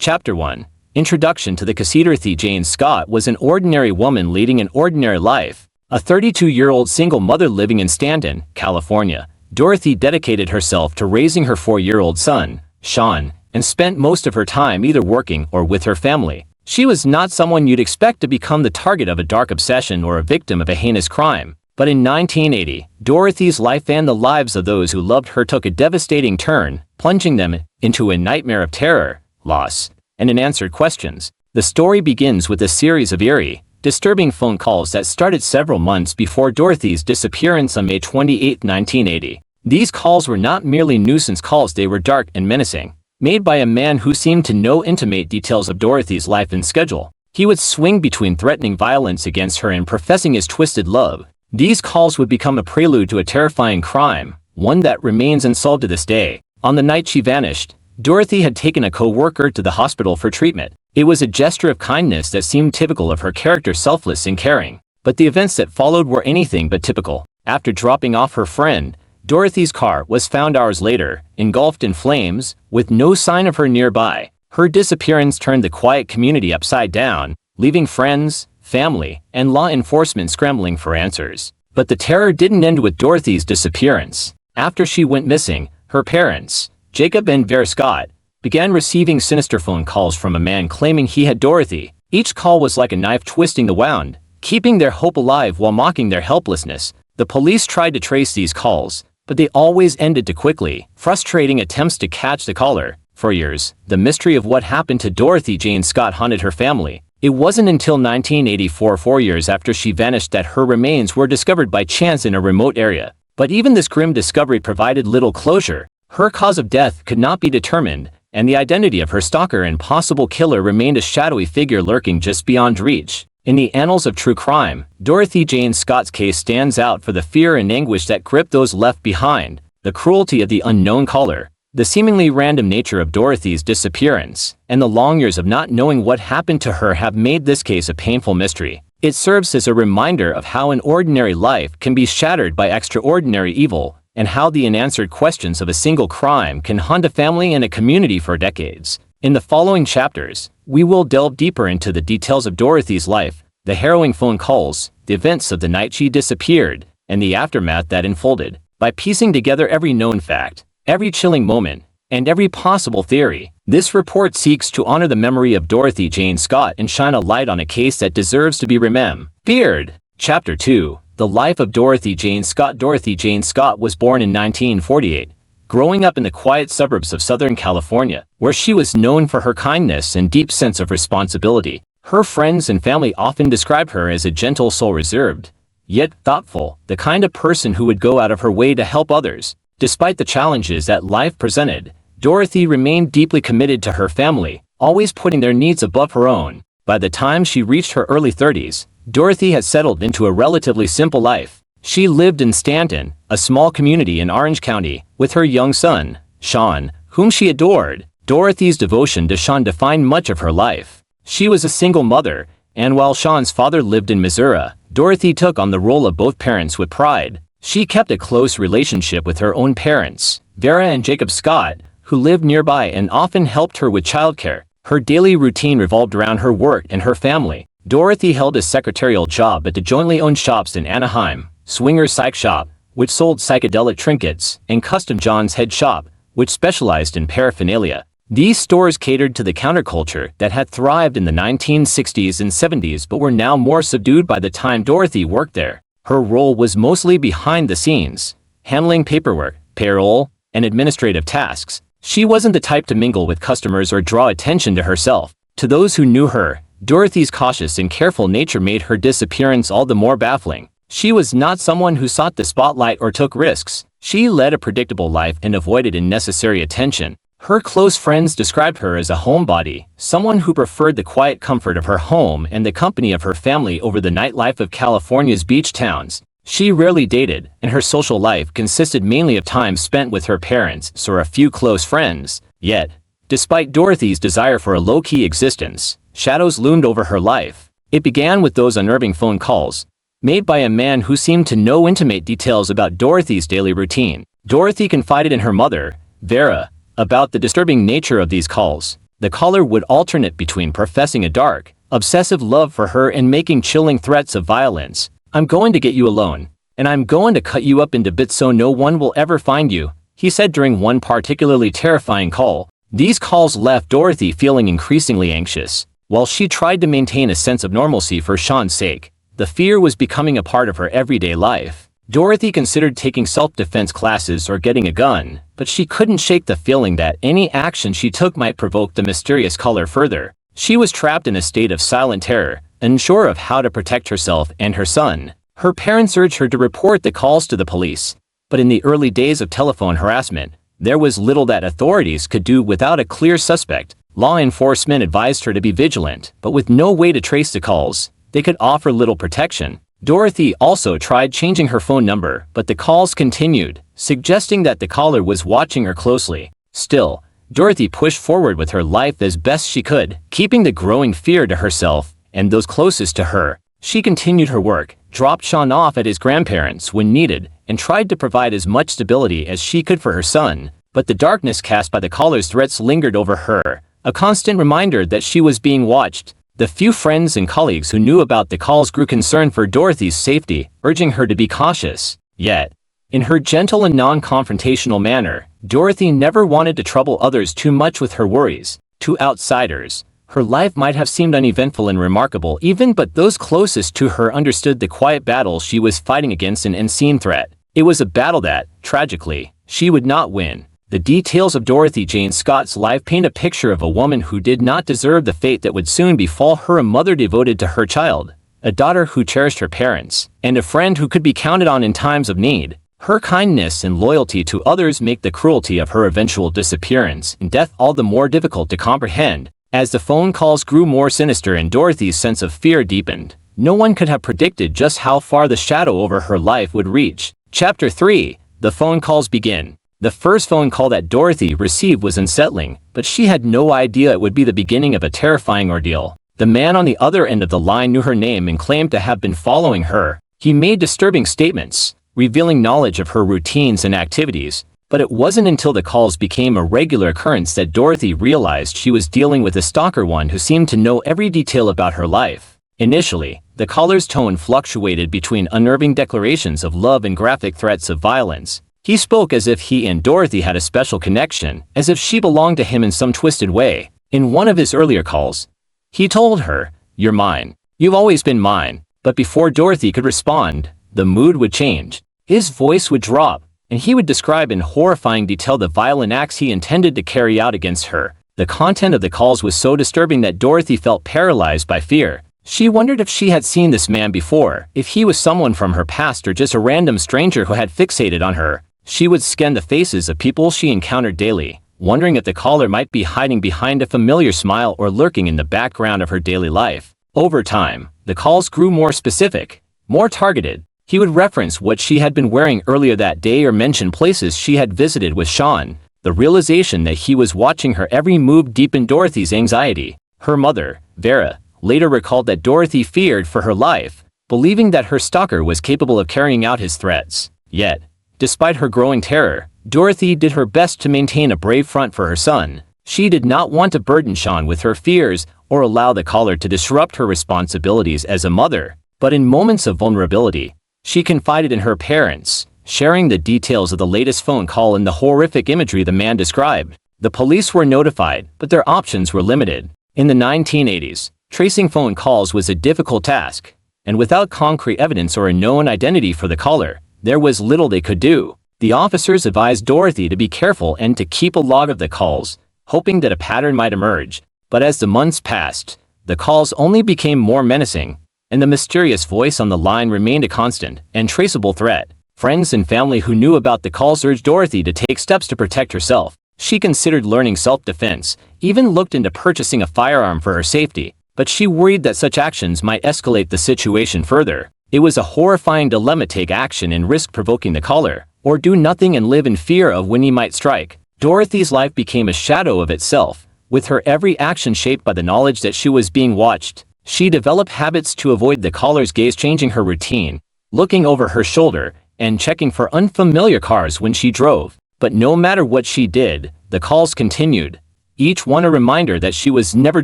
Chapter 1. Introduction to the Dorothy Jane Scott was an ordinary woman leading an ordinary life. A 32-year-old single mother living in Stanton, California, Dorothy dedicated herself to raising her 4-year-old son, Sean, and spent most of her time either working or with her family. She was not someone you'd expect to become the target of a dark obsession or a victim of a heinous crime. But in 1980, Dorothy's life and the lives of those who loved her took a devastating turn, plunging them into a nightmare of terror, loss, and unanswered questions. The story begins with a series of eerie, disturbing phone calls that started several months before Dorothy's disappearance on May 28, 1980. These calls were not merely nuisance calls, they were dark and menacing, made by a man who seemed to know intimate details of Dorothy's life and schedule. He would swing between threatening violence against her and professing his twisted love. These calls would become a prelude to a terrifying crime, one that remains unsolved to this day. On the night she vanished, Dorothy had taken a co-worker to the hospital for treatment. It was a gesture of kindness that seemed typical of her character, selfless and caring. But the events that followed were anything but typical. After dropping off her friend, Dorothy's car was found hours later, engulfed in flames, with no sign of her nearby. Her disappearance turned the quiet community upside down, leaving friends, family, and law enforcement scrambling for answers. But the terror didn't end with Dorothy's disappearance. After she went missing, her parents, Jacob and Vera Scott, began receiving sinister phone calls from a man claiming he had Dorothy. Each call was like a knife twisting the wound, keeping their hope alive while mocking their helplessness. The police tried to trace these calls, but they always ended too quickly, frustrating attempts to catch the caller. For years, the mystery of what happened to Dorothy Jane Scott haunted her family. It wasn't until 1984, 4 years after she vanished, that her remains were discovered by chance in a remote area. But even this grim discovery provided little closure. Her cause of death could not be determined, and the identity of her stalker and possible killer remained a shadowy figure lurking just beyond reach. In the annals of true crime, Dorothy Jane Scott's case stands out for the fear and anguish that gripped those left behind, the cruelty of the unknown caller, the seemingly random nature of Dorothy's disappearance, and the long years of not knowing what happened to her have made this case a painful mystery. It serves as a reminder of how an ordinary life can be shattered by extraordinary evil, and how the unanswered questions of a single crime can haunt a family and a community for decades. In the following chapters, we will delve deeper into the details of Dorothy's life, the harrowing phone calls, the events of the night she disappeared, and the aftermath that unfolded. By piecing together every known fact, every chilling moment, and every possible theory, this report seeks to honor the memory of Dorothy Jane Scott and shine a light on a case that deserves to be remembered. Chapter 2. The Life of Dorothy Jane Scott. Dorothy Jane Scott was born in 1948, growing up in the quiet suburbs of Southern California, where she was known for her kindness and deep sense of responsibility. Her friends and family often described her as a gentle soul, reserved, yet thoughtful, the kind of person who would go out of her way to help others. Despite the challenges that life presented, Dorothy remained deeply committed to her family, always putting their needs above her own. By the time she reached her early 30s, Dorothy had settled into a relatively simple life. She lived in Stanton, a small community in Orange County, with her young son, Sean, whom she adored. Dorothy's devotion to Sean defined much of her life. She was a single mother, and while Sean's father lived in Missouri, Dorothy took on the role of both parents with pride. She kept a close relationship with her own parents, Vera and Jacob Scott, who lived nearby and often helped her with childcare. Her daily routine revolved around her work and her family. Dorothy held a secretarial job at the jointly owned shops in Anaheim, Swingers Psych Shop, which sold psychedelic trinkets, and Custom John's Head Shop, which specialized in paraphernalia. These stores catered to the counterculture that had thrived in the 1960s and 70s but were now more subdued by the time Dorothy worked there. Her role was mostly behind the scenes, handling paperwork, payroll, and administrative tasks. She wasn't the type to mingle with customers or draw attention to herself. To those who knew her, Dorothy's cautious and careful nature made her disappearance all the more baffling. She was not someone who sought the spotlight or took risks. She led a predictable life and avoided unnecessary attention. Her close friends described her as a homebody, someone who preferred the quiet comfort of her home and the company of her family over the nightlife of California's beach towns. She rarely dated, and her social life consisted mainly of time spent with her parents or a few close friends. Yet, despite Dorothy's desire for a low-key existence, shadows loomed over her life. It began with those unnerving phone calls, made by a man who seemed to know intimate details about Dorothy's daily routine. Dorothy confided in her mother, Vera, about the disturbing nature of these calls. The caller would alternate between professing a dark, obsessive love for her and making chilling threats of violence. "I'm going to get you alone, and I'm going to cut you up into bits so no one will ever find you," he said during one particularly terrifying call. These calls left Dorothy feeling increasingly anxious. While she tried to maintain a sense of normalcy for Sean's sake, the fear was becoming a part of her everyday life. Dorothy considered taking self-defense classes or getting a gun, but she couldn't shake the feeling that any action she took might provoke the mysterious caller further. She was trapped in a state of silent terror, unsure of how to protect herself and her son. Her parents urged her to report the calls to the police, but in the early days of telephone harassment, there was little that authorities could do without a clear suspect. Law enforcement advised her to be vigilant, but with no way to trace the calls, they could offer little protection. Dorothy also tried changing her phone number, but the calls continued, suggesting that the caller was watching her closely. Still, Dorothy pushed forward with her life as best she could, keeping the growing fear to herself and those closest to her. She continued her work, dropped Sean off at his grandparents' when needed, and tried to provide as much stability as she could for her son. But the darkness cast by the caller's threats lingered over her, a constant reminder that she was being watched. The few friends and colleagues who knew about the calls grew concerned for Dorothy's safety, urging her to be cautious. Yet, in her gentle and non-confrontational manner, Dorothy never wanted to trouble others too much with her worries. To outsiders, her life might have seemed uneventful and remarkable but those closest to her understood the quiet battle she was fighting against an unseen threat. It was a battle that, tragically, she would not win. The details of Dorothy Jane Scott's life paint a picture of a woman who did not deserve the fate that would soon befall her, a mother devoted to her child, a daughter who cherished her parents, and a friend who could be counted on in times of need. Her kindness and loyalty to others make the cruelty of her eventual disappearance and death all the more difficult to comprehend. As the phone calls grew more sinister and Dorothy's sense of fear deepened, no one could have predicted just how far the shadow over her life would reach. Chapter 3. The phone calls begin. The first phone call that Dorothy received was unsettling, but she had no idea it would be the beginning of a terrifying ordeal. The man on the other end of the line knew her name and claimed to have been following her. He made disturbing statements, revealing knowledge of her routines and activities, but it wasn't until the calls became a regular occurrence that Dorothy realized she was dealing with a stalker, one who seemed to know every detail about her life. Initially, the caller's tone fluctuated between unnerving declarations of love and graphic threats of violence. He spoke as if he and Dorothy had a special connection, as if she belonged to him in some twisted way. In one of his earlier calls, he told her, "You're mine. You've always been mine." But before Dorothy could respond, the mood would change. His voice would drop, and he would describe in horrifying detail the violent acts he intended to carry out against her. The content of the calls was so disturbing that Dorothy felt paralyzed by fear. She wondered if she had seen this man before, if he was someone from her past or just a random stranger who had fixated on her. She would scan the faces of people she encountered daily, wondering if the caller might be hiding behind a familiar smile or lurking in the background of her daily life. Over time, the calls grew more specific, more targeted. He would reference what she had been wearing earlier that day or mention places she had visited with Sean. The realization that he was watching her every move deepened Dorothy's anxiety. Her mother, Vera, later recalled that Dorothy feared for her life, believing that her stalker was capable of carrying out his threats. Yet, despite her growing terror, Dorothy did her best to maintain a brave front for her son. She did not want to burden Sean with her fears or allow the caller to disrupt her responsibilities as a mother. But in moments of vulnerability, she confided in her parents, sharing the details of the latest phone call and the horrific imagery the man described. The police were notified, but their options were limited. In the 1980s, tracing phone calls was a difficult task, and without concrete evidence or a known identity for the caller, there was little they could do. The officers advised Dorothy to be careful and to keep a log of the calls, hoping that a pattern might emerge. But as the months passed, the calls only became more menacing, and the mysterious voice on the line remained a constant and traceable threat. Friends and family who knew about the calls urged Dorothy to take steps to protect herself. She considered learning self-defense, even looked into purchasing a firearm for her safety, but she worried that such actions might escalate the situation further. It was a horrifying dilemma: take action and risk provoking the caller, or do nothing and live in fear of when he might strike. Dorothy's life became a shadow of itself, with her every action shaped by the knowledge that she was being watched. She developed habits to avoid the caller's gaze, changing her routine, looking over her shoulder, and checking for unfamiliar cars when she drove. But no matter what she did, the calls continued. each one a reminder that she was never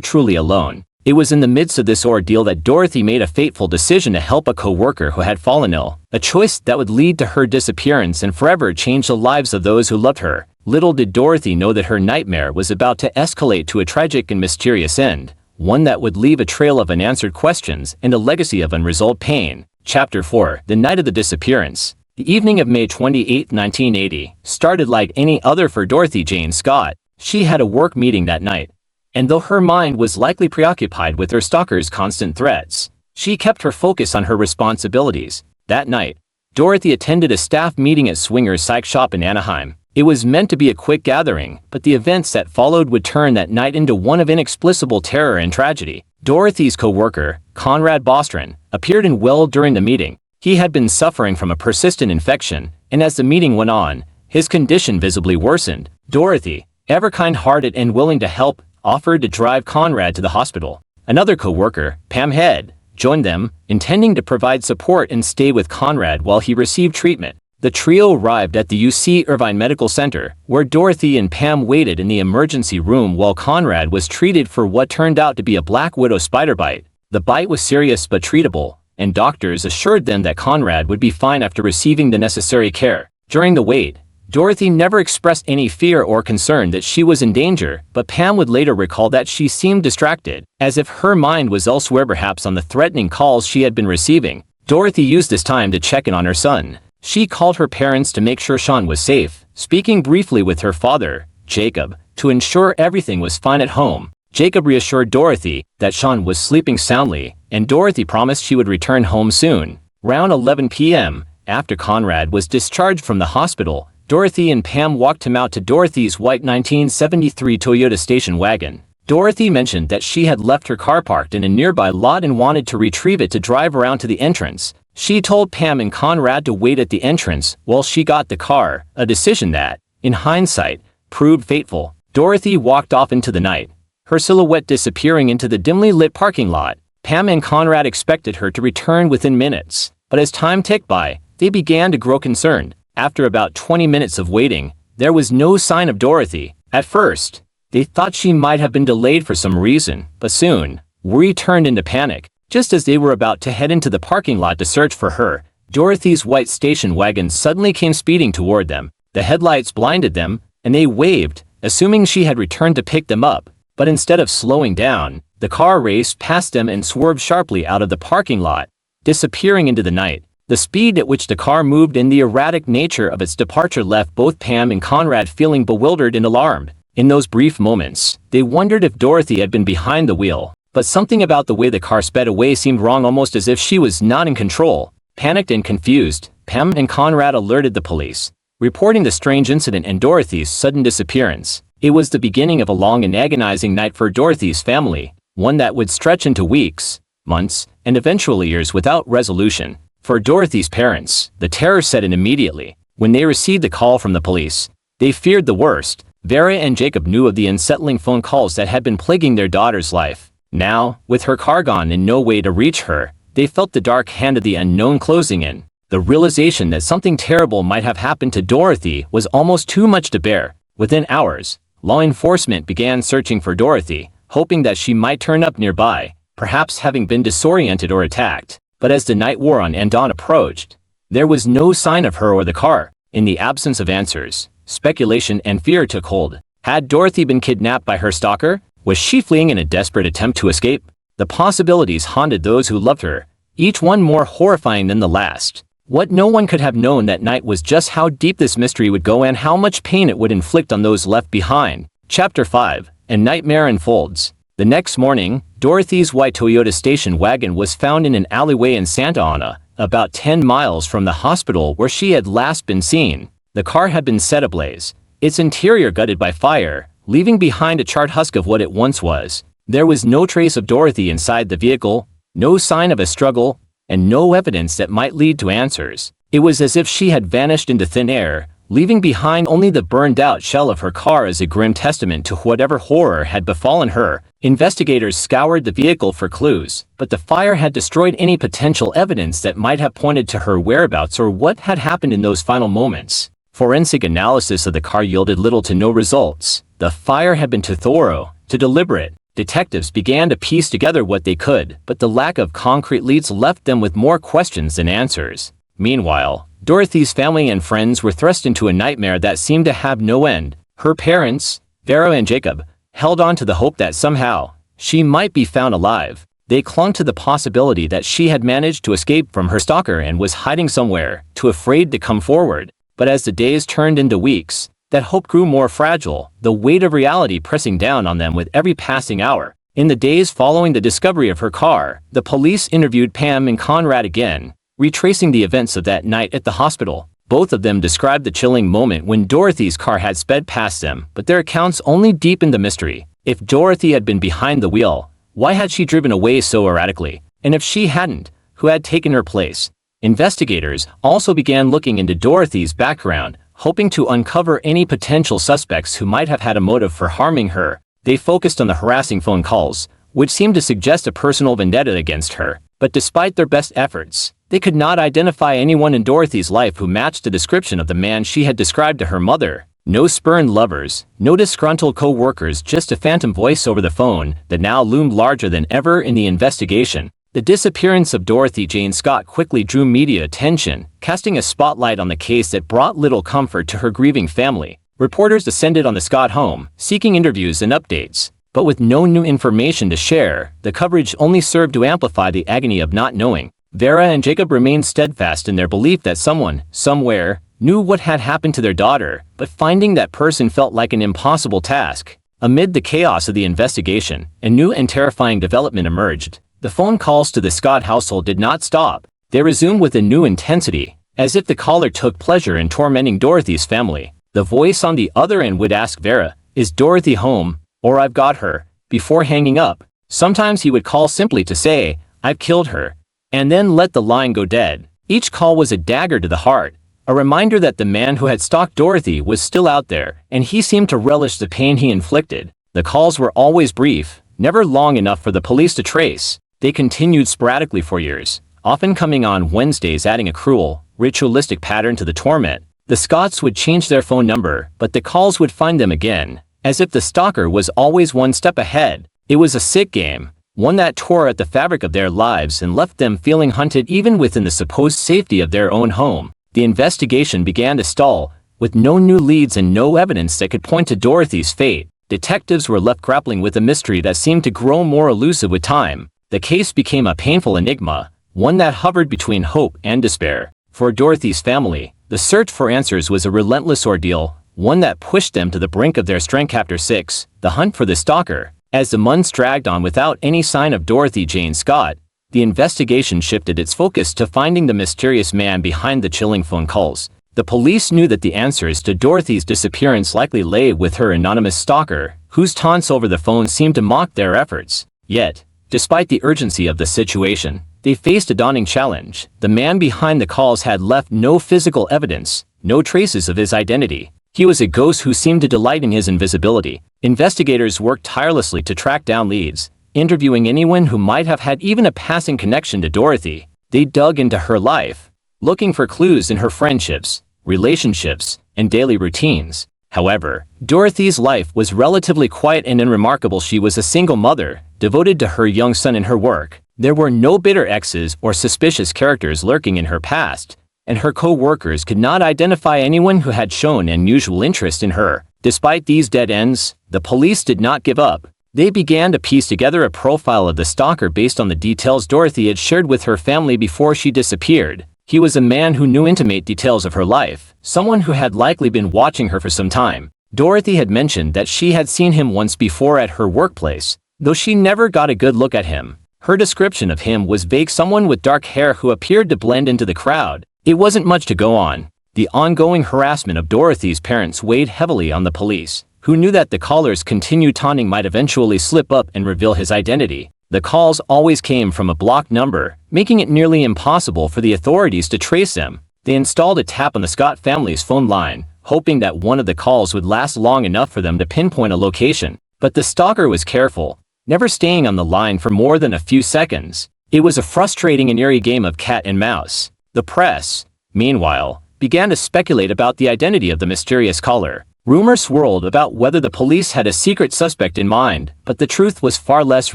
truly alone. It was in the midst of this ordeal that Dorothy made a fateful decision to help a co-worker who had fallen ill, a choice that would lead to her disappearance and forever change the lives of those who loved her. Little did Dorothy know that her nightmare was about to escalate to a tragic and mysterious end, one that would leave a trail of unanswered questions and a legacy of unresolved pain. Chapter 4: The Night of the Disappearance. The evening of May 28, 1980, started like any other for Dorothy Jane Scott. She had a work meeting that night, and though her mind was likely preoccupied with her stalker's constant threats, she kept her focus on her responsibilities. That night, Dorothy attended a staff meeting at Swinger's Psych Shop in Anaheim. It was meant to be a quick gathering, but the events that followed would turn that night into one of inexplicable terror and tragedy. Dorothy's co-worker, Conrad Bostron, appeared in well during the meeting. He had been suffering from a persistent infection, and as the meeting went on, his condition visibly worsened. Dorothy, ever kind-hearted and willing to help, offered to drive Conrad to the hospital. Another co-worker, Pam Head, joined them, intending to provide support and stay with Conrad while he received treatment. The trio arrived at the UC Irvine Medical Center, where Dorothy and Pam waited in the emergency room while Conrad was treated for what turned out to be a black widow spider bite. The bite was serious but treatable, and doctors assured them that Conrad would be fine after receiving the necessary care. During the wait, Dorothy never expressed any fear or concern that she was in danger, but Pam would later recall that she seemed distracted, as if her mind was elsewhere, perhaps on the threatening calls she had been receiving. Dorothy used this time to check in on her son. She called her parents to make sure Sean was safe, speaking briefly with her father, Jacob, to ensure everything was fine at home. Jacob reassured Dorothy that Sean was sleeping soundly, and Dorothy promised she would return home soon. Around 11 p.m., after Conrad was discharged from the hospital, Dorothy and Pam walked him out to Dorothy's white 1973 Toyota station wagon. Dorothy mentioned that she had left her car parked in a nearby lot and wanted to retrieve it to drive around to the entrance. She told Pam and Conrad to wait at the entrance while she got the car, a decision that, in hindsight, proved fateful. Dorothy walked off into the night, her silhouette disappearing into the dimly lit parking lot. Pam and Conrad expected her to return within minutes, but as time ticked by, they began to grow concerned. After about 20 minutes of waiting, there was no sign of Dorothy. At first, they thought she might have been delayed for some reason, but soon, worry turned into panic. Just as they were about to head into the parking lot to search for her, Dorothy's white station wagon suddenly came speeding toward them. The headlights blinded them, and they waved, assuming she had returned to pick them up. But instead of slowing down, the car raced past them and swerved sharply out of the parking lot, disappearing into the night. The speed at which the car moved and the erratic nature of its departure left both Pam and Conrad feeling bewildered and alarmed. In those brief moments, they wondered if Dorothy had been behind the wheel, but something about the way the car sped away seemed wrong, almost as if she was not in control. Panicked and confused, Pam and Conrad alerted the police, reporting the strange incident and Dorothy's sudden disappearance. It was the beginning of a long and agonizing night for Dorothy's family, one that would stretch into weeks, months, and eventually years without resolution. For Dorothy's parents, the terror set in immediately. When they received the call from the police, they feared the worst. Vera and Jacob knew of the unsettling phone calls that had been plaguing their daughter's life. Now, with her car gone and no way to reach her, they felt the dark hand of the unknown closing in. The realization that something terrible might have happened to Dorothy was almost too much to bear. Within hours, law enforcement began searching for Dorothy, hoping that she might turn up nearby, perhaps having been disoriented or attacked. But as the night wore on and dawn approached, there was no sign of her or the car. In the absence of answers, speculation and fear took hold. Had Dorothy been kidnapped by her stalker? Was she fleeing in a desperate attempt to escape? The possibilities haunted those who loved her, each one more horrifying than the last. What no one could have known that night was just how deep this mystery would go and how much pain it would inflict on those left behind. Chapter 5: A Nightmare Unfolds. The next morning, Dorothy's white Toyota station wagon was found in an alleyway in Santa Ana, about 10 miles from the hospital where she had last been seen. The car had been set ablaze, its interior gutted by fire, leaving behind a charred husk of what it once was. There was no trace of Dorothy inside the vehicle, no sign of a struggle, and no evidence that might lead to answers. It was as if she had vanished into thin air, leaving behind only the burned-out shell of her car as a grim testament to whatever horror had befallen her. Investigators scoured the vehicle for clues, but the fire had destroyed any potential evidence that might have pointed to her whereabouts or what had happened in those final moments. Forensic analysis of the car yielded little to no results. The fire had been too thorough, too deliberate. Detectives began to piece together what they could, but the lack of concrete leads left them with more questions than answers. Meanwhile, Dorothy's family and friends were thrust into a nightmare that seemed to have no end. Her parents, Vera and Jacob, held on to the hope that somehow, she might be found alive. They clung to the possibility that she had managed to escape from her stalker and was hiding somewhere, too afraid to come forward. But as the days turned into weeks, that hope grew more fragile, the weight of reality pressing down on them with every passing hour. In the days following the discovery of her car, the police interviewed Pam and Conrad again, retracing the events of that night at the hospital. Both of them described the chilling moment when Dorothy's car had sped past them, but their accounts only deepened the mystery. If Dorothy had been behind the wheel, why had she driven away so erratically? And if she hadn't, who had taken her place? Investigators also began looking into Dorothy's background, hoping to uncover any potential suspects who might have had a motive for harming her. They focused on the harassing phone calls, which seemed to suggest a personal vendetta against her. But despite their best efforts, they could not identify anyone in Dorothy's life who matched the description of the man she had described to her mother. No spurned lovers, no disgruntled co-workers, just a phantom voice over the phone that now loomed larger than ever in the investigation. The disappearance of Dorothy Jane Scott quickly drew media attention, casting a spotlight on the case that brought little comfort to her grieving family. Reporters descended on the Scott home, seeking interviews and updates. But with no new information to share, the coverage only served to amplify the agony of not knowing. Vera and Jacob remained steadfast in their belief that someone, somewhere, knew what had happened to their daughter, but finding that person felt like an impossible task. Amid the chaos of the investigation, a new and terrifying development emerged. The phone calls to the Scott household did not stop. They resumed with a new intensity, as if the caller took pleasure in tormenting Dorothy's family. The voice on the other end would ask Vera, "Is Dorothy home?" or "I've got her," before hanging up. Sometimes he would call simply to say, "I've killed her," and then let the line go dead. Each call was a dagger to the heart, a reminder that the man who had stalked Dorothy was still out there, and he seemed to relish the pain he inflicted. The calls were always brief, never long enough for the police to trace. They continued sporadically for years, often coming on Wednesdays, adding a cruel, ritualistic pattern to the torment. The Scotts would change their phone number, but the calls would find them again, as if the stalker was always one step ahead. It was a sick game, one that tore at the fabric of their lives and left them feeling hunted even within the supposed safety of their own home. The investigation began to stall, with no new leads and no evidence that could point to Dorothy's fate. Detectives were left grappling with a mystery that seemed to grow more elusive with time. The case became a painful enigma, one that hovered between hope and despair. For Dorothy's family, the search for answers was a relentless ordeal, one that pushed them to the brink of their strength. Chapter 6, The Hunt for the Stalker. As the months dragged on without any sign of Dorothy Jane Scott, the investigation shifted its focus to finding the mysterious man behind the chilling phone calls. The police knew that the answers to Dorothy's disappearance likely lay with her anonymous stalker, whose taunts over the phone seemed to mock their efforts. Yet, despite the urgency of the situation, they faced a daunting challenge. The man behind the calls had left no physical evidence, no traces of his identity. He was a ghost who seemed to delight in his invisibility. Investigators worked tirelessly to track down leads, interviewing anyone who might have had even a passing connection to Dorothy. They dug into her life, looking for clues in her friendships, relationships, and daily routines. However, Dorothy's life was relatively quiet and unremarkable. She was a single mother, devoted to her young son and her work. There were no bitter exes or suspicious characters lurking in her past, and her co-workers could not identify anyone who had shown unusual interest in her. Despite these dead ends, the police did not give up. They began to piece together a profile of the stalker based on the details Dorothy had shared with her family before she disappeared. He was a man who knew intimate details of her life, someone who had likely been watching her for some time. Dorothy had mentioned that she had seen him once before at her workplace, though she never got a good look at him. Her description of him was vague, someone with dark hair who appeared to blend into the crowd. It wasn't much to go on. The ongoing harassment of Dorothy's parents weighed heavily on the police, who knew that the caller's continued taunting might eventually slip up and reveal his identity. The calls always came from a blocked number, making it nearly impossible for the authorities to trace them. They installed a tap on the Scott family's phone line, hoping that one of the calls would last long enough for them to pinpoint a location. But the stalker was careful, never staying on the line for more than a few seconds. It was a frustrating and eerie game of cat and mouse. The press, meanwhile, began to speculate about the identity of the mysterious caller. Rumors swirled about whether the police had a secret suspect in mind, but the truth was far less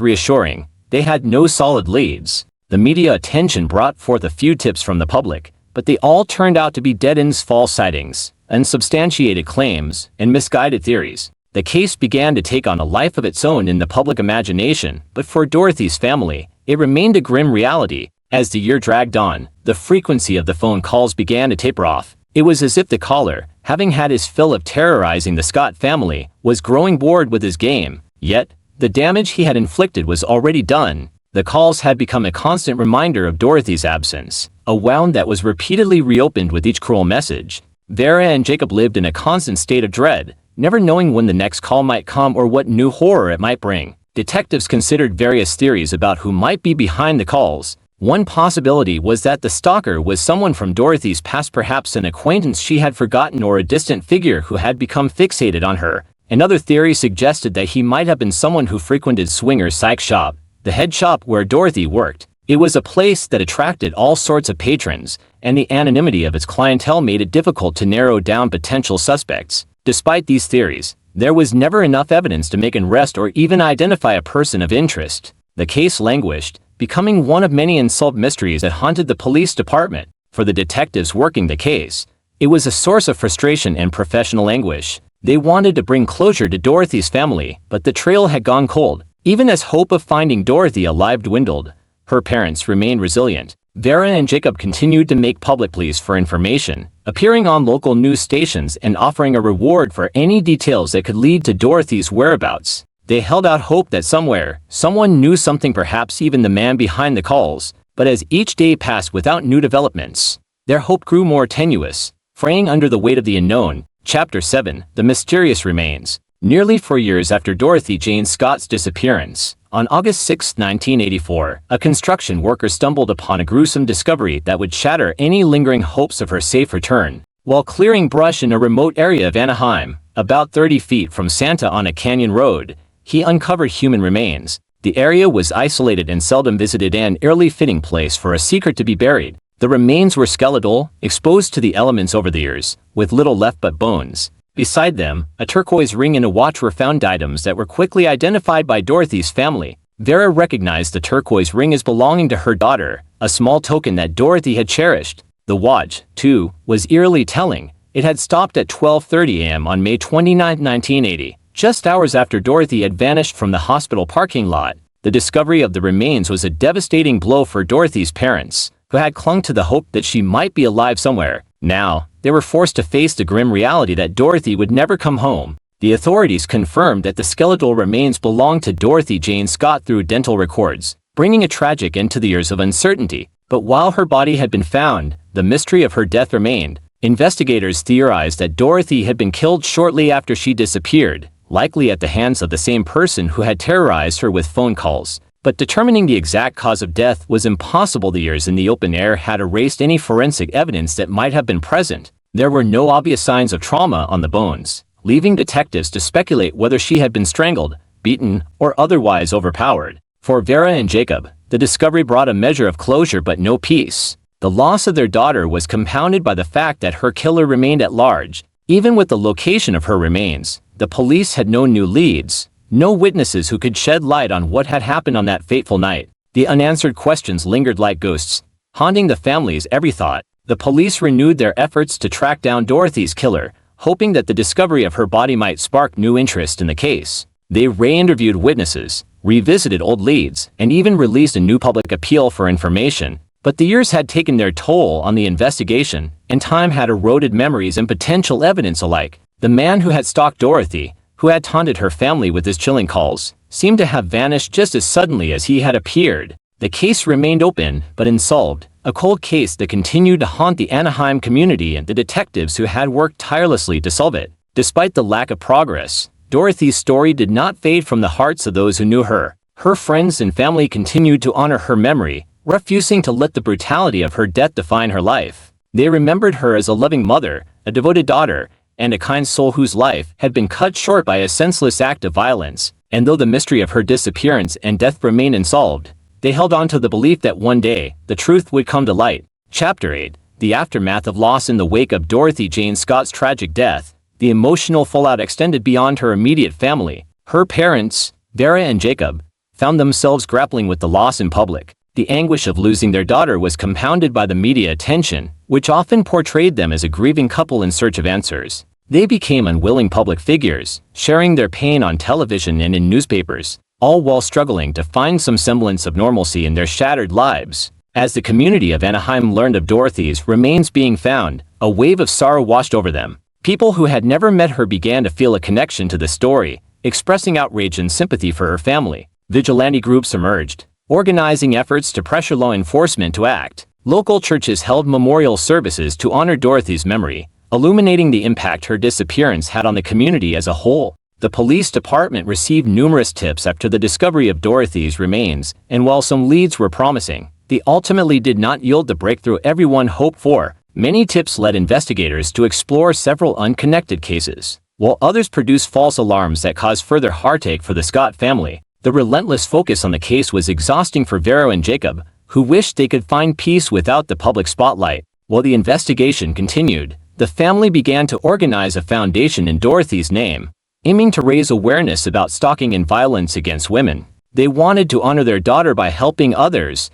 reassuring. They had no solid leads. The media attention brought forth a few tips from the public, but they all turned out to be dead-ends, false sightings, unsubstantiated claims, and misguided theories. The case began to take on a life of its own in the public imagination, but for Dorothy's family, it remained a grim reality. As the year dragged on, the frequency of the phone calls began to taper off. It was as if the caller, having had his fill of terrorizing the Scott family, was growing bored with his game. Yet, the damage he had inflicted was already done. The calls had become a constant reminder of Dorothy's absence, a wound that was repeatedly reopened with each cruel message. Vera and Jacob lived in a constant state of dread, never knowing when the next call might come or what new horror it might bring. Detectives considered various theories about who might be behind the calls. One possibility was that the stalker was someone from Dorothy's past, perhaps an acquaintance she had forgotten or a distant figure who had become fixated on her. Another theory suggested that he might have been someone who frequented Swinger's Psych Shop, the head shop where Dorothy worked. It was a place that attracted all sorts of patrons, and the anonymity of its clientele made it difficult to narrow down potential suspects. Despite these theories, there was never enough evidence to make an arrest or even identify a person of interest. The case languished, becoming one of many unsolved mysteries that haunted the police department. For the detectives working the case, it was a source of frustration and professional anguish. They wanted to bring closure to Dorothy's family, but the trail had gone cold. Even as hope of finding Dorothy alive dwindled, her parents remained resilient. Vera and Jacob continued to make public pleas for information, appearing on local news stations and offering a reward for any details that could lead to Dorothy's whereabouts. They held out hope that somewhere, someone knew something, perhaps even the man behind the calls. But as each day passed without new developments, their hope grew more tenuous, fraying under the weight of the unknown. Chapter 7: The Mysterious Remains. Nearly 4 years after Dorothy Jane Scott's disappearance, on August 6, 1984, a construction worker stumbled upon a gruesome discovery that would shatter any lingering hopes of her safe return. While clearing brush in a remote area of Anaheim, about 30 feet from Santa Ana Canyon Road, he uncovered human remains. The area was isolated and seldom visited, an eerily fitting place for a secret to be buried. The remains were skeletal, exposed to the elements over the years, with little left but bones. Beside them, a turquoise ring and a watch were found, items that were quickly identified by Dorothy's family. Vera recognized the turquoise ring as belonging to her daughter, a small token that Dorothy had cherished. The watch, too, was eerily telling. It had stopped at 12:30 a.m. on May 29, 1980, just hours after Dorothy had vanished from the hospital parking lot. The discovery of the remains was a devastating blow for Dorothy's parents, who had clung to the hope that she might be alive somewhere. Now, they were forced to face the grim reality that Dorothy would never come home. The authorities confirmed that the skeletal remains belonged to Dorothy Jane Scott through dental records, bringing a tragic end to the years of uncertainty. But while her body had been found, the mystery of her death remained. Investigators theorized that Dorothy had been killed shortly after she disappeared, likely at the hands of the same person who had terrorized her with phone calls. But determining the exact cause of death was impossible. The years in the open air had erased any forensic evidence that might have been present. There were no obvious signs of trauma on the bones, leaving detectives to speculate whether she had been strangled, beaten, or otherwise overpowered. For Vera and Jacob, the discovery brought a measure of closure but no peace. The loss of their daughter was compounded by the fact that her killer remained at large. Even with the location of her remains, the police had no new leads. No witnesses who could shed light on what had happened on that fateful night. The unanswered questions lingered like ghosts, haunting the family's every thought. The police renewed their efforts to track down Dorothy's killer, hoping that the discovery of her body might spark new interest in the case. They re-interviewed witnesses, revisited old leads, and even released a new public appeal for information. But the years had taken their toll on the investigation, and time had eroded memories and potential evidence alike. The man who had stalked Dorothy, who had taunted her family with his chilling calls, seemed to have vanished just as suddenly as he had appeared. The case remained open but unsolved, a cold case that continued to haunt the Anaheim community and the detectives who had worked tirelessly to solve it. Despite the lack of progress, Dorothy's story did not fade from the hearts of those who knew her. Her friends and family continued to honor her memory, refusing to let the brutality of her death define her life. They remembered her as a loving mother, a devoted daughter, and a kind soul whose life had been cut short by a senseless act of violence. And though the mystery of her disappearance and death remained unsolved, they held on to the belief that one day, the truth would come to light. Chapter 8: The aftermath of loss in the wake of Dorothy Jane Scott's tragic death, the emotional fallout extended beyond her immediate family. Her parents, Vera and Jacob, found themselves grappling with the loss in public. The anguish of losing their daughter was compounded by the media attention, which often portrayed them as a grieving couple in search of answers. They became unwilling public figures, sharing their pain on television and in newspapers, all while struggling to find some semblance of normalcy in their shattered lives. As the community of Anaheim learned of Dorothy's remains being found, a wave of sorrow washed over them. People who had never met her began to feel a connection to the story, expressing outrage and sympathy for her family. Vigilante groups emerged, organizing efforts to pressure law enforcement to act. Local churches held memorial services to honor Dorothy's memory, illuminating the impact her disappearance had on the community as a whole. The police department received numerous tips after the discovery of Dorothy's remains, and while some leads were promising, they ultimately did not yield the breakthrough everyone hoped for. Many tips led investigators to explore several unconnected cases, while others produced false alarms that caused further heartache for the Scott family. The relentless focus on the case was exhausting for Vera and Jacob, who wished they could find peace without the public spotlight. While the investigation continued, the family began to organize a foundation in Dorothy's name, aiming to raise awareness about stalking and violence against women. They wanted to honor their daughter by helping others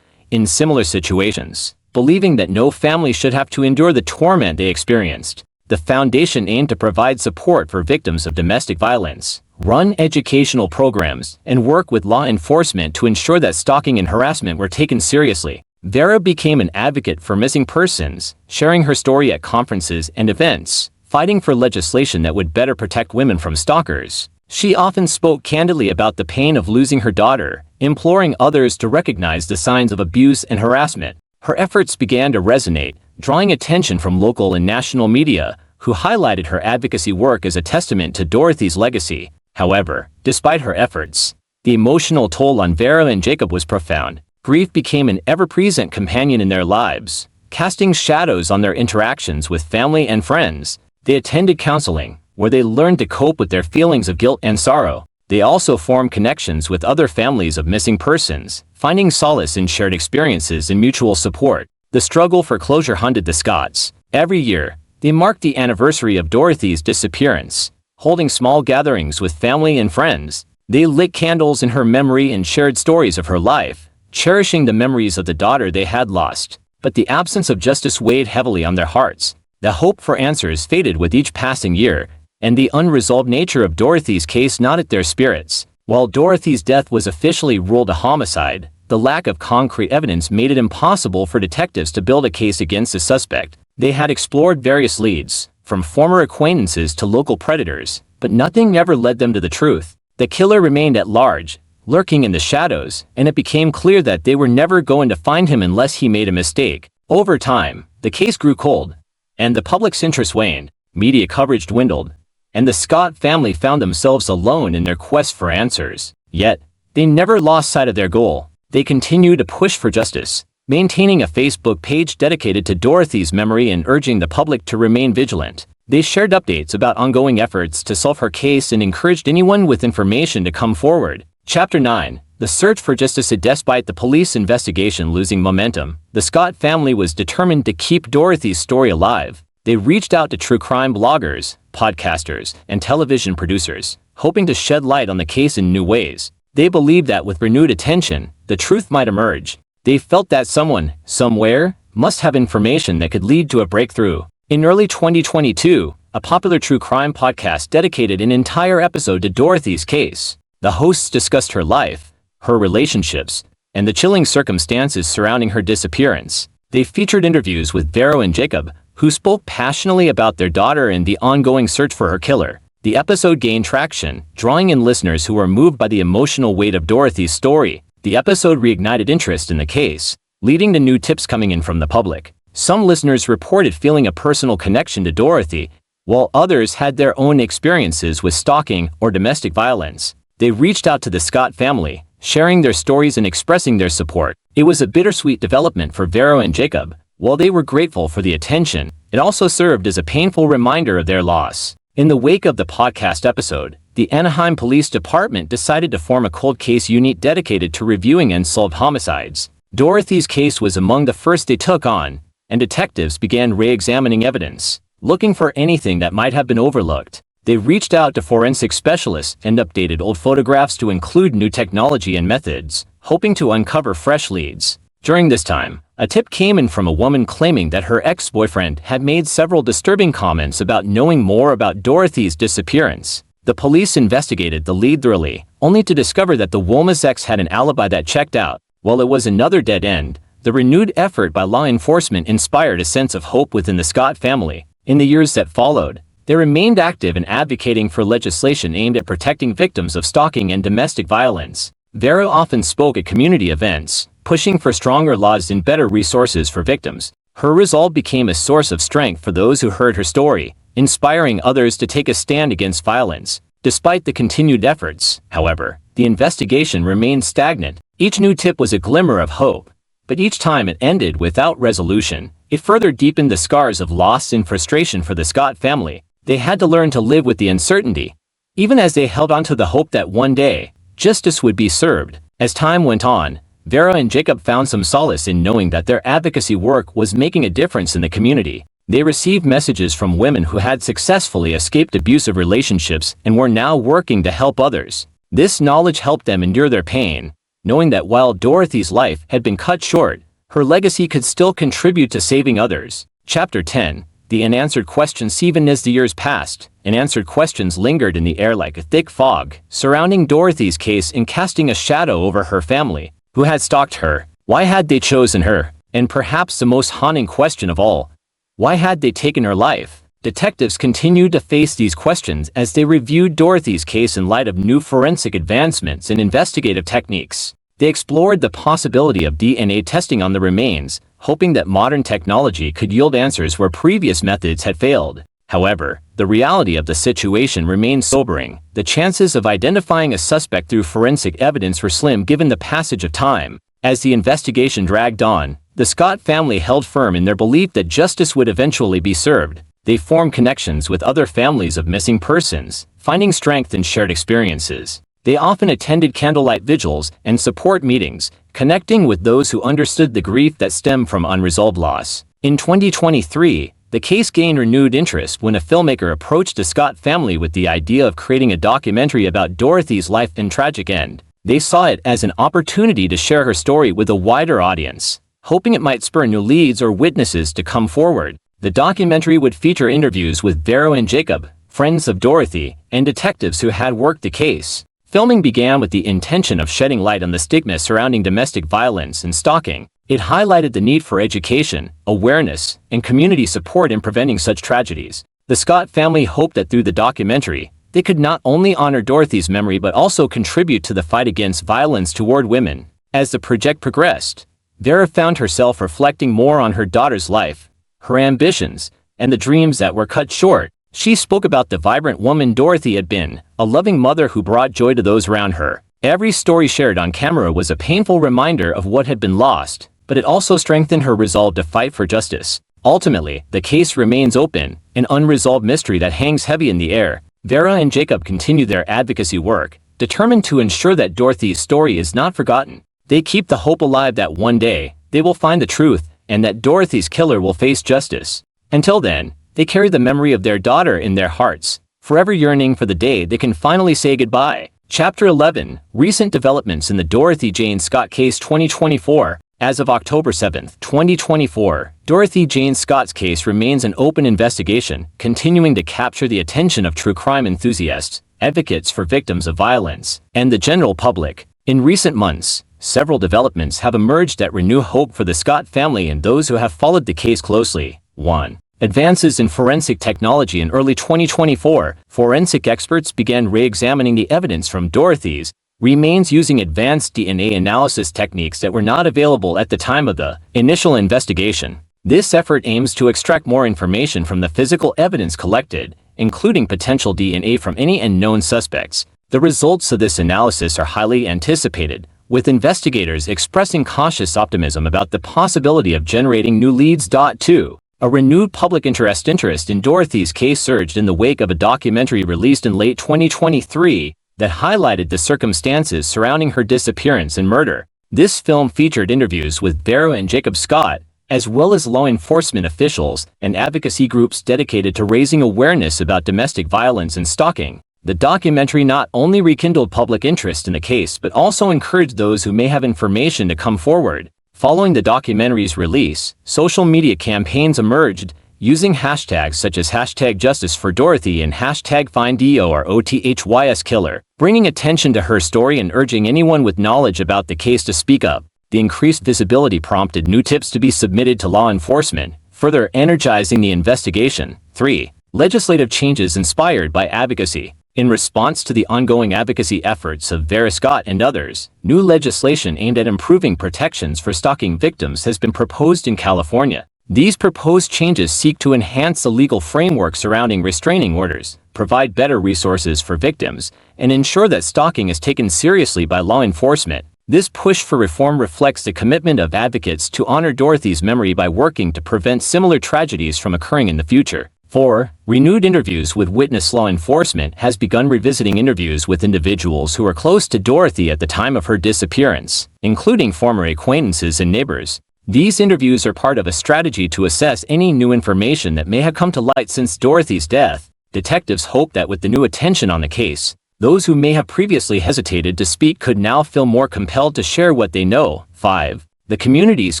in similar situations, believing that no family should have to endure the torment they experienced. The foundation aimed to provide support for victims of domestic violence, run educational programs, and work with law enforcement to ensure that stalking and harassment were taken seriously. Vera became an advocate for missing persons, sharing her story at conferences and events, fighting for legislation that would better protect women from stalkers. She often spoke candidly about the pain of losing her daughter, imploring others to recognize the signs of abuse and harassment. Her efforts began to resonate, drawing attention from local and national media, who highlighted her advocacy work as a testament to Dorothy's legacy. However, despite her efforts, the emotional toll on Vera and Jacob was profound. Grief became an ever-present companion in their lives, casting shadows on their interactions with family and friends. They attended counseling, where they learned to cope with their feelings of guilt and sorrow. They also formed connections with other families of missing persons, finding solace in shared experiences and mutual support. The struggle for closure haunted the Scotts. Every year, they marked the anniversary of Dorothy's disappearance, holding small gatherings with family and friends. They lit candles in her memory and shared stories of her life, cherishing the memories of the daughter they had lost. But the absence of justice weighed heavily on their hearts. The hope for answers faded with each passing year, and the unresolved nature of Dorothy's case gnawed at their spirits. While Dorothy's death was officially ruled a homicide, the lack of concrete evidence made it impossible for detectives to build a case against the suspect. They had explored various leads, from former acquaintances to local predators, but nothing ever led them to the truth. The killer remained at large, lurking in the shadows, and it became clear that they were never going to find him unless he made a mistake. Over time, the case grew cold, and the public's interest waned. Media coverage dwindled, and the Scott family found themselves alone in their quest for answers. Yet, they never lost sight of their goal. They continued to push for justice, maintaining a Facebook page dedicated to Dorothy's memory and urging the public to remain vigilant. They shared updates about ongoing efforts to solve her case and encouraged anyone with information to come forward. Chapter 9. The search for justice. Despite the police investigation losing momentum, the Scott family was determined to keep Dorothy's story alive. They reached out to true crime bloggers, podcasters, and television producers, hoping to shed light on the case in new ways. They believed that with renewed attention, the truth might emerge. They felt that someone, somewhere, must have information that could lead to a breakthrough. In early 2022, a popular true crime podcast dedicated an entire episode to Dorothy's case. The hosts discussed her life, her relationships, and the chilling circumstances surrounding her disappearance. They featured interviews with Vera and Jacob, who spoke passionately about their daughter and the ongoing search for her killer. The episode gained traction, drawing in listeners who were moved by the emotional weight of Dorothy's story. The episode reignited interest in the case, leading to new tips coming in from the public. Some listeners reported feeling a personal connection to Dorothy, while others had their own experiences with stalking or domestic violence. They reached out to the Scott family, sharing their stories and expressing their support. It was a bittersweet development for Vera and Jacob. While they were grateful for the attention, it also served as a painful reminder of their loss. In the wake of the podcast episode, the Anaheim Police Department decided to form a cold case unit dedicated to reviewing unsolved homicides. Dorothy's case was among the first they took on, and detectives began re-examining evidence, looking for anything that might have been overlooked. They reached out to forensic specialists and updated old photographs to include new technology and methods, hoping to uncover fresh leads. During this time, a tip came in from a woman claiming that her ex-boyfriend had made several disturbing comments about knowing more about Dorothy's disappearance. The police investigated the lead thoroughly, only to discover that the woman's ex had an alibi that checked out. While it was another dead end, the renewed effort by law enforcement inspired a sense of hope within the Scott family. In the years that followed, they remained active in advocating for legislation aimed at protecting victims of stalking and domestic violence. Vera often spoke at community events, pushing for stronger laws and better resources for victims. Her resolve became a source of strength for those who heard her story, inspiring others to take a stand against violence. Despite the continued efforts, however, the investigation remained stagnant. Each new tip was a glimmer of hope, but each time it ended without resolution. It further deepened the scars of loss and frustration for the Scott family. They had to learn to live with the uncertainty, even as they held on to the hope that one day, justice would be served. As time went on, Vera and Jacob found some solace in knowing that their advocacy work was making a difference in the community. They received messages from women who had successfully escaped abusive relationships and were now working to help others. This knowledge helped them endure their pain, knowing that while Dorothy's life had been cut short, her legacy could still contribute to saving others. Chapter 10. The unanswered questions. Even as the years passed, unanswered questions lingered in the air like a thick fog, surrounding Dorothy's case and casting a shadow over her family. Who had stalked her? Why had they chosen her? And perhaps the most haunting question of all, why had they taken her life? Detectives continued to face these questions as they reviewed Dorothy's case in light of new forensic advancements and investigative techniques. They explored the possibility of DNA testing on the remains, hoping that modern technology could yield answers where previous methods had failed. However, the reality of the situation remained sobering. The chances of identifying a suspect through forensic evidence were slim given the passage of time. As the investigation dragged on, the Scott family held firm in their belief that justice would eventually be served. They formed connections with other families of missing persons, finding strength in shared experiences. They often attended candlelight vigils and support meetings, connecting with those who understood the grief that stemmed from unresolved loss. In 2023, the case gained renewed interest when a filmmaker approached the Scott family with the idea of creating a documentary about Dorothy's life and tragic end. They saw it as an opportunity to share her story with a wider audience, hoping it might spur new leads or witnesses to come forward. The documentary would feature interviews with Vera and Jacob, friends of Dorothy, and detectives who had worked the case. Filming began with the intention of shedding light on the stigma surrounding domestic violence and stalking. It highlighted the need for education, awareness, and community support in preventing such tragedies. The Scott family hoped that through the documentary, they could not only honor Dorothy's memory but also contribute to the fight against violence toward women. As the project progressed, Vera found herself reflecting more on her daughter's life, her ambitions, and the dreams that were cut short. She spoke about the vibrant woman Dorothy had been, a loving mother who brought joy to those around her. Every story shared on camera was a painful reminder of what had been lost, but it also strengthened her resolve to fight for justice. Ultimately, the case remains open, an unresolved mystery that hangs heavy in the air. Vera and Jacob continue their advocacy work, determined to ensure that Dorothy's story is not forgotten. They keep the hope alive that one day, they will find the truth, and that Dorothy's killer will face justice. Until then, they carry the memory of their daughter in their hearts, forever yearning for the day they can finally say goodbye. Chapter 11. Recent developments in the Dorothy Jane Scott case 2024. As of October 7, 2024, Dorothy Jane Scott's case remains an open investigation, continuing to capture the attention of true crime enthusiasts, advocates for victims of violence, and the general public. In recent months, several developments have emerged that renew hope for the Scott family and those who have followed the case closely. 1. Advances in forensic technology. In early 2024, forensic experts began re-examining the evidence from Dorothy's remains using advanced DNA analysis techniques that were not available at the time of the initial investigation. This effort aims to extract more information from the physical evidence collected, including potential DNA from any known suspects. The results of this analysis are highly anticipated, with investigators expressing cautious optimism about the possibility of generating new leads. 2. A renewed public interest in Dorothy's case surged in the wake of a documentary released in late 2023 that highlighted the circumstances surrounding her disappearance and murder. This film featured interviews with Vera and Jacob Scott, as well as law enforcement officials and advocacy groups dedicated to raising awareness about domestic violence and stalking. The documentary not only rekindled public interest in the case but also encouraged those who may have information to come forward. Following the documentary's release, social media campaigns emerged, using hashtags such as #JusticeForDorothy and #FindDorothyKiller, bringing attention to her story and urging anyone with knowledge about the case to speak up. The increased visibility prompted new tips to be submitted to law enforcement, further energizing the investigation. 3. Legislative changes inspired by advocacy. In response to the ongoing advocacy efforts of Vera Scott and others, new legislation aimed at improving protections for stalking victims has been proposed in California. These proposed changes seek to enhance the legal framework surrounding restraining orders, provide better resources for victims, and ensure that stalking is taken seriously by law enforcement. This push for reform reflects the commitment of advocates to honor Dorothy's memory by working to prevent similar tragedies from occurring in the future. 4. Renewed interviews with witness. Law enforcement has begun revisiting interviews with individuals who were close to Dorothy at the time of her disappearance, including former acquaintances and neighbors. These interviews are part of a strategy to assess any new information that may have come to light since Dorothy's death. Detectives hope that with the new attention on the case, those who may have previously hesitated to speak could now feel more compelled to share what they know. 5. The community's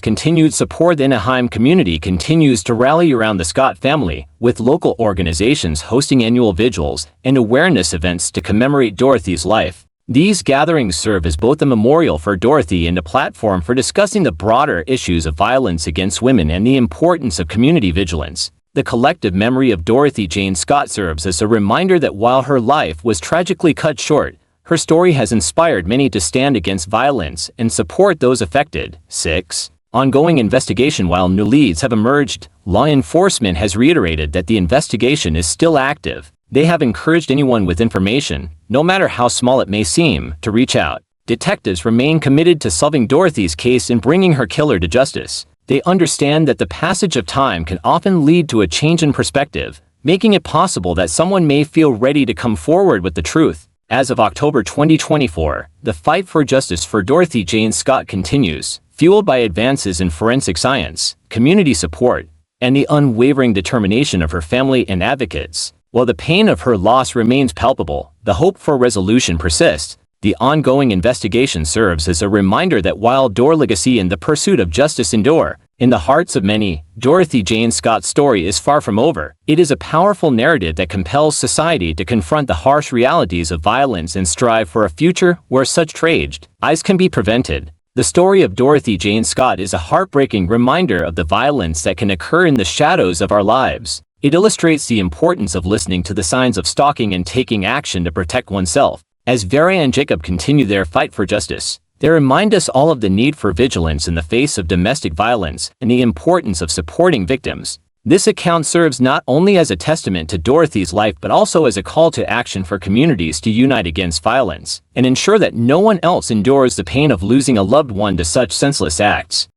continued support. The Anaheim community continues to rally around the Scott family, with local organizations hosting annual vigils and awareness events to commemorate Dorothy's life. These gatherings serve as both a memorial for Dorothy and a platform for discussing the broader issues of violence against women and the importance of community vigilance. The collective memory of Dorothy Jane Scott serves as a reminder that while her life was tragically cut short, her story has inspired many to stand against violence and support those affected. 6. Ongoing investigation. While new leads have emerged, law enforcement has reiterated that the investigation is still active. They have encouraged anyone with information, no matter how small it may seem, to reach out. Detectives remain committed to solving Dorothy's case and bringing her killer to justice. They understand that the passage of time can often lead to a change in perspective, making it possible that someone may feel ready to come forward with the truth. As of October 2024, the fight for justice for Dorothy Jane Scott continues, fueled by advances in forensic science, community support, and the unwavering determination of her family and advocates. While the pain of her loss remains palpable, the hope for resolution persists. The ongoing investigation serves as a reminder that while Dor's legacy and the pursuit of justice endure, in the hearts of many, Dorothy Jane Scott's story is far from over. It is a powerful narrative that compels society to confront the harsh realities of violence and strive for a future where such tragedies can be prevented. The story of Dorothy Jane Scott is a heartbreaking reminder of the violence that can occur in the shadows of our lives. It illustrates the importance of listening to the signs of stalking and taking action to protect oneself. As Vera and Jacob continue their fight for justice, they remind us all of the need for vigilance in the face of domestic violence and the importance of supporting victims. This account serves not only as a testament to Dorothy's life but also as a call to action for communities to unite against violence and ensure that no one else endures the pain of losing a loved one to such senseless acts.